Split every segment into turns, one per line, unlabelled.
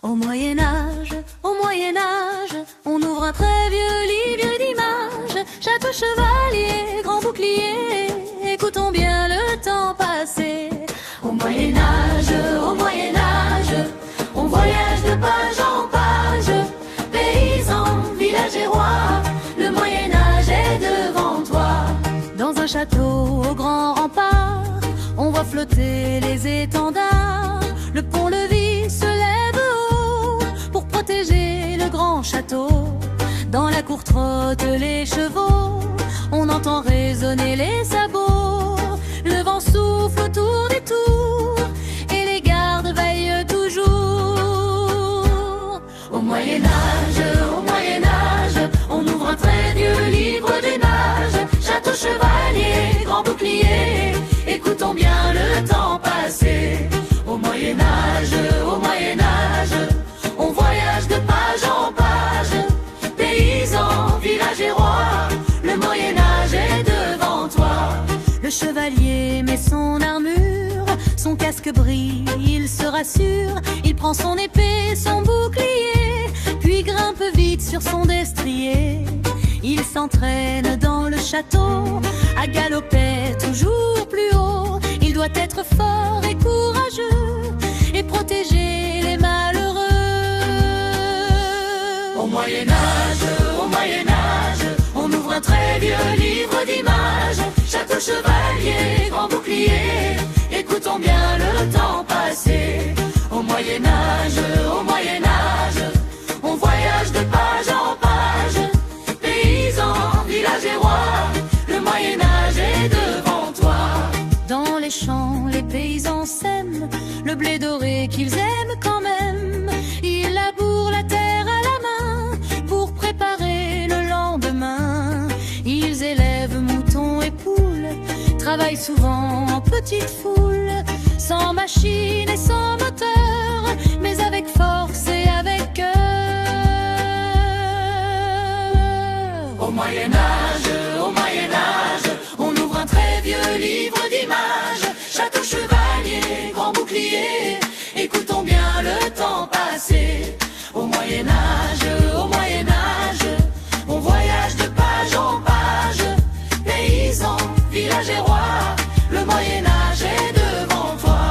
Au Moyen Âge, on ouvre un très vieux livre d'images. Château chevalier, grand bouclier, écoutons bien le temps passé. Au Moyen Âge, on voyage de page en page. Paysans, villages et rois, le Moyen Âge est devant toi. Dans un château au grand rempart, on voit flotter les étendards. Le pont-levis se lève haut pour protéger le grand château. Dans la cour trottent les chevaux, on entend résonner les sabots. Le vent souffle autour des tours et les gardes veillent toujours. Au Moyen Âge, on ouvre un très vieux livre des mages. Château chevalier, grand bouclier, écoutons bien le temps passé. Au Moyen Âge, on voyage de page en page. Paysans, villages et rois, le Moyen Âge est devant toi. Le chevalier met son armure, son casque brille, il se rassure. Il prend son épée, son bouclier, puis grimpe vite sur son destrier. Il s'entraîne dans le château, à galoper toujours plus haut. Il doit être fort et courageux et protéger les malheureux. Au Moyen Âge, on ouvre un très vieux livre d'images. Château chevalier, grand bouclier, écoutons bien le temps passé. Au Moyen Âge, on voyage de page en page. Paysans, villages et rois, le Moyen Âge est devant toi. Dans les champs, les paysans sèment le blé doré qu'ils aiment quand même. Ils labourent la terre à la main pour préparer le lendemain. Ils élèvent moutons et poules, travaillent souvent en petite foule, sans machine et sans moteur, mais avec force et avec cœur. Au Moyen Âge, on ouvre un très vieux livre d'images. Château chevalier, grand bouclier, écoutons bien le temps passé. Au Moyen Âge, on voyage de page en page. Paysans, villages et rois, le Moyen Âge est devant toi.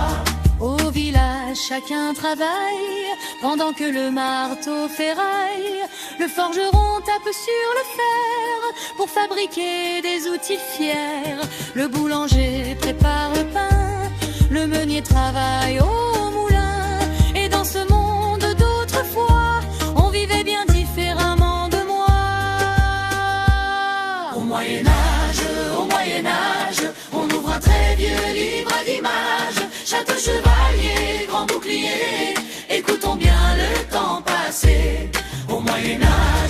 Au village, chacun travaille pendant que le marteau ferraille. Le forgeron tape sur le fer pour fabriquer des outils fiers. Le boulanger prépare le pain, le meunier travaille au moulin. Et dans ce monde d'autrefois, on vivait bien différemment de moi. Au Moyen Âge, on ouvre un très vieux livre d'images. Château chevalier, grand bouclier, écoutons bien le temps passé. Au Moyen Âge,